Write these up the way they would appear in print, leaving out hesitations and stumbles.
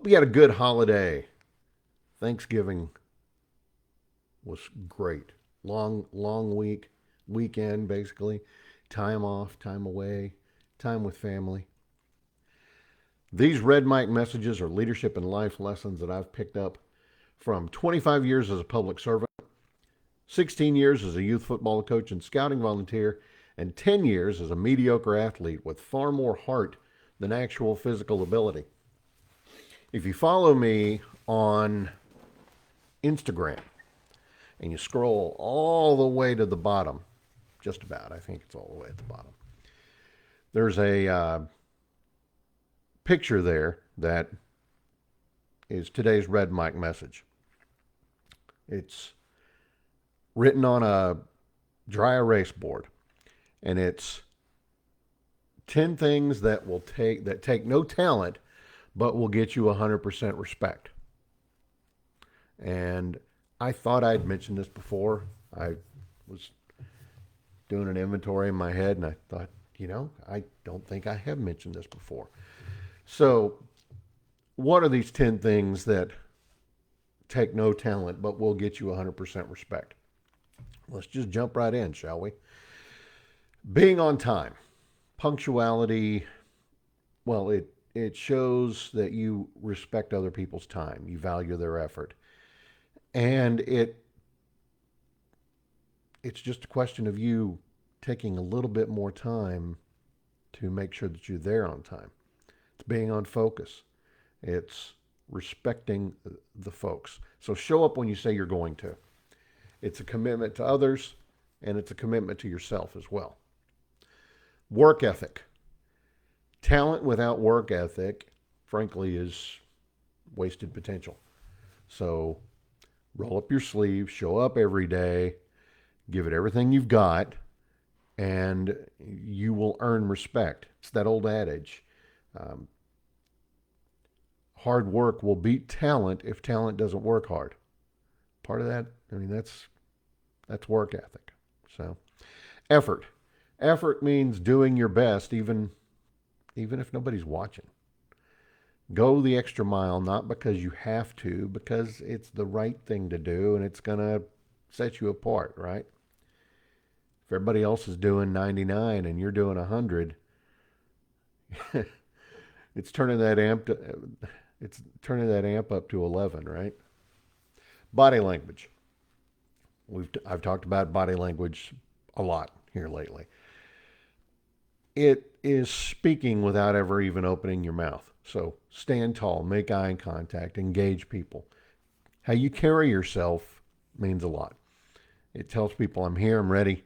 Hope you had a good holiday. Thanksgiving was great. Long weekend, basically. Time off, time away, time with family. These red mic messages are leadership and life lessons that I've picked up from 25 years as a public servant, 16 years as a youth football coach and scouting volunteer, and 10 years as a mediocre athlete with far more heart than actual physical ability. If you follow me on Instagram and you scroll all the way to the bottom, just about, I think it's all the way at the bottom, there's a picture there that is today's red mic message. It's written on a dry erase board, and it's 10 things that take no talent but will get you 100% respect. And I thought I'd mentioned this before. I was doing an inventory in my head, and I thought, I don't think I have mentioned this before. So, what are these 10 things that take no talent but will get you 100% respect? Let's just jump right in, shall we? Being on time. Punctuality, well, it shows that you respect other people's time. You value their effort. And it's just a question of you taking a little bit more time to make sure that you're there on time. It's being on focus. It's respecting the folks. So show up when you say you're going to. It's a commitment to others, and it's a commitment to yourself as well. Work ethic. Talent without work ethic, frankly, is wasted potential. So roll up your sleeves, show up every day, give it everything you've got, and you will earn respect. It's that old adage. Hard work will beat talent if talent doesn't work hard. Part of that, that's work ethic. So, effort. Effort means doing your best, even if nobody's watching. Go the extra mile, not because you have to, because it's the right thing to do and it's going to set you apart, right? If everybody else is doing 99 and you're doing 100, it's turning that amp up to 11, right? Body language. I've talked about body language a lot here lately. It is speaking without ever even opening your mouth. So stand tall, make eye contact, engage people. How you carry yourself means a lot. It tells people, I'm here, I'm ready,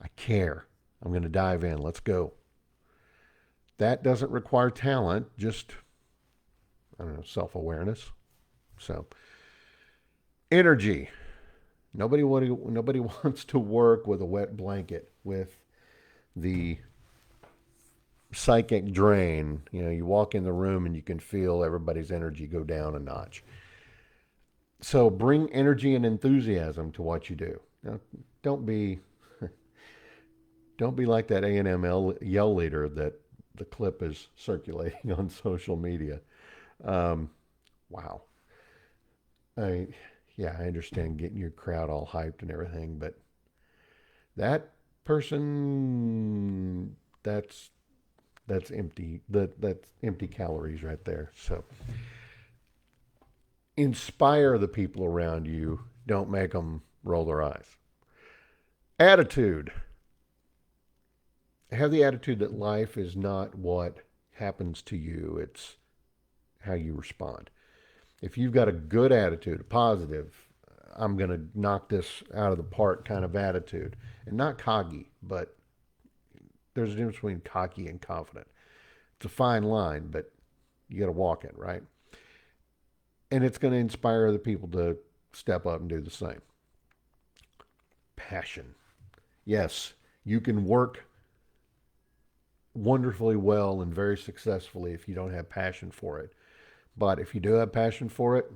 I care, I'm going to dive in, let's go. That doesn't require talent, just, self-awareness. So, energy. Nobody wants to work with a wet blanket, with the psychic drain. You walk in the room and you can feel everybody's energy go down a notch. So bring energy and enthusiasm to what you do. Now, don't be like that A&M yell leader that the clip is circulating on social media. Wow. I understand getting your crowd all hyped and everything, but that person, that's empty. That's empty calories right there. So inspire the people around you. Don't make them roll their eyes. Attitude. Have the attitude that life is not what happens to you. It's how you respond. If you've got a good attitude, a positive, I'm going to knock this out of the park kind of attitude, and not cocky, but there's a difference between cocky and confident. It's a fine line, but you got to walk it, right? And it's going to inspire other people to step up and do the same. Passion. Yes, you can work wonderfully well and very successfully if you don't have passion for it. But if you do have passion for it,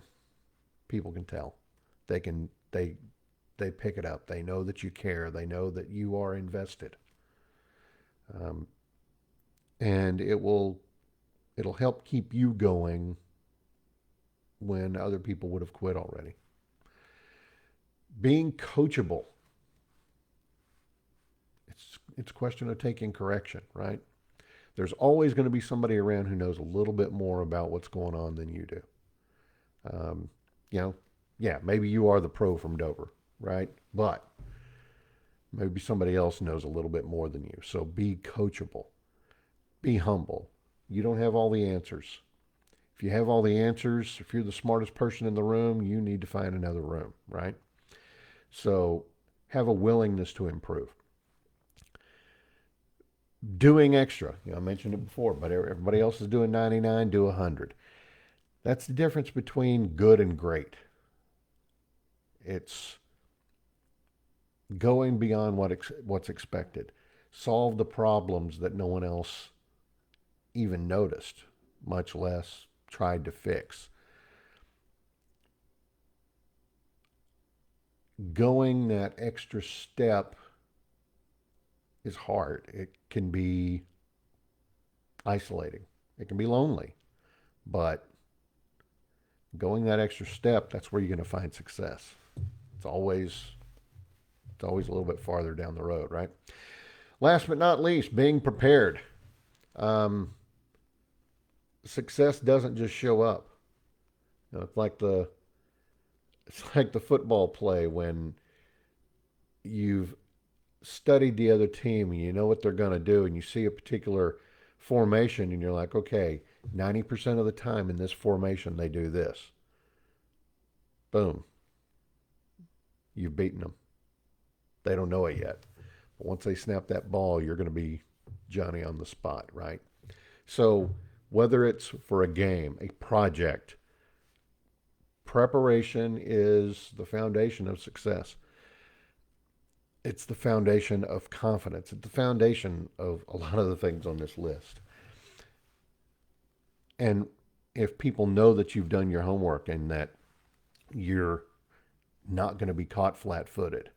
people can tell. They pick it up. They know that you care. They know that you are invested. And it'll help keep you going when other people would have quit already. Being coachable. It's a question of taking correction, right? There's always going to be somebody around who knows a little bit more about what's going on than you do. Um, you know, yeah, maybe you are the pro from Dover, right? But maybe somebody else knows a little bit more than you. So be coachable, be humble. You don't have all the answers. If you have all the answers, if you're the smartest person in the room, you need to find another room, right? So have a willingness to improve. Doing extra. I mentioned it before, but everybody else is doing 99, do 100. That's the difference between good and great. It's going beyond what's expected. Solve the problems that no one else even noticed, much less tried to fix. Going that extra step is hard. It can be isolating. It can be lonely. But going that extra step, that's where you're going to find success. It's always a little bit farther down the road, right? Last but not least, being prepared. Success doesn't just show up. It's like the football play when you've studied the other team and you know what they're going to do, and you see a particular formation and you're like, okay, 90% of the time in this formation they do this. Boom. You've beaten them. They don't know it yet. But once they snap that ball, you're going to be Johnny on the spot, right? So whether it's for a game, a project, preparation is the foundation of success. It's the foundation of confidence. It's the foundation of a lot of the things on this list. And if people know that you've done your homework and that you're not going to be caught flat-footed,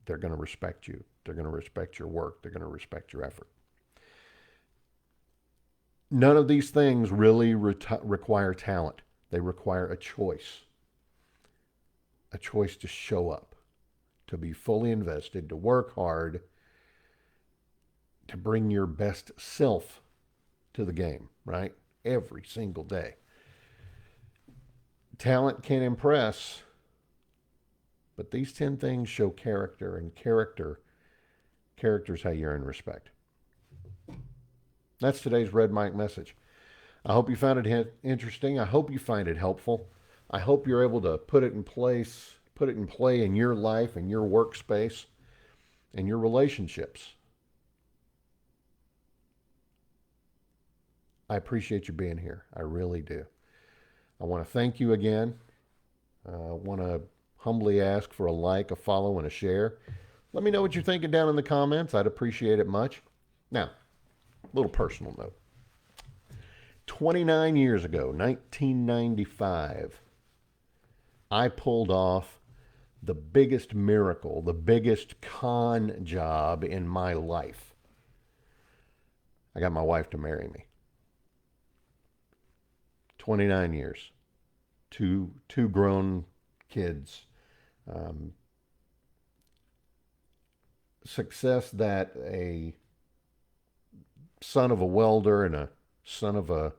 they're going to respect you. They're going to respect your work. They're going to respect your effort. None of these things really require talent. They require a choice to show up, to be fully invested, to work hard, to bring your best self to the game, right? Every single day. Talent can impress, but these 10 things show character, and character's how you earn respect. That's today's Red Mike message. I hope you found it interesting. I hope you find it helpful. I hope you're able to put it in play in your life, in your workspace, and your relationships. I appreciate you being here. I really do. I want to thank you again. I want to humbly ask for a like, a follow, and a share. Let me know what you're thinking down in the comments. I'd appreciate it much. Now, a little personal note. 29 years ago, 1995, I pulled off the biggest miracle, the biggest con job in my life. I got my wife to marry me. 29 years. Two grown kids. Success that a son of a welder and a son of a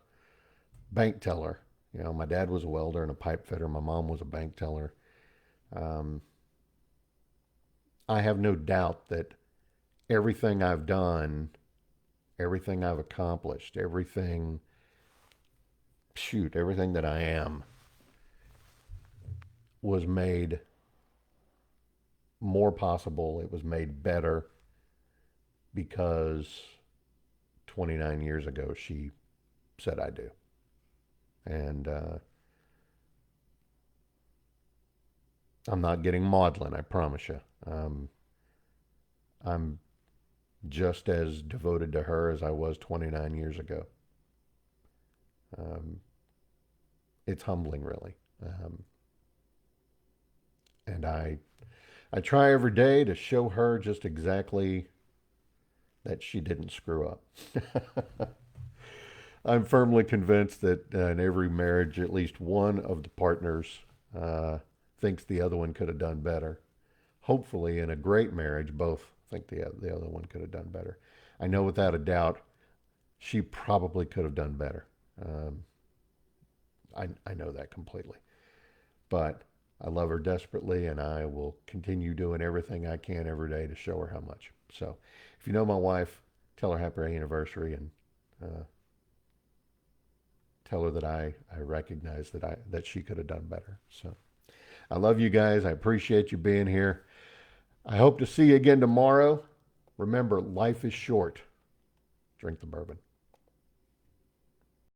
bank teller. My dad was a welder and a pipe fitter. My mom was a bank teller. I have no doubt that everything I've done, everything I've accomplished, everything that I am was made more possible. It was made better because 29 years ago she said I do. And I'm not getting maudlin, I promise you. I'm just as devoted to her as I was 29 years ago. It's humbling, really. And I try every day to show her just exactly that she didn't screw up. I'm firmly convinced that in every marriage, at least one of the partners thinks the other one could have done better. Hopefully, in a great marriage, both think the other one could have done better. I know without a doubt she probably could have done better. Um, I know that completely. But I love her desperately, and I will continue doing everything I can every day to show her how much. So, if you know my wife, tell her happy anniversary and uh, tell her that I recognize that she could have done better. So, I love you guys. I appreciate you being here. I hope to see you again tomorrow. Remember, life is short. Drink the bourbon.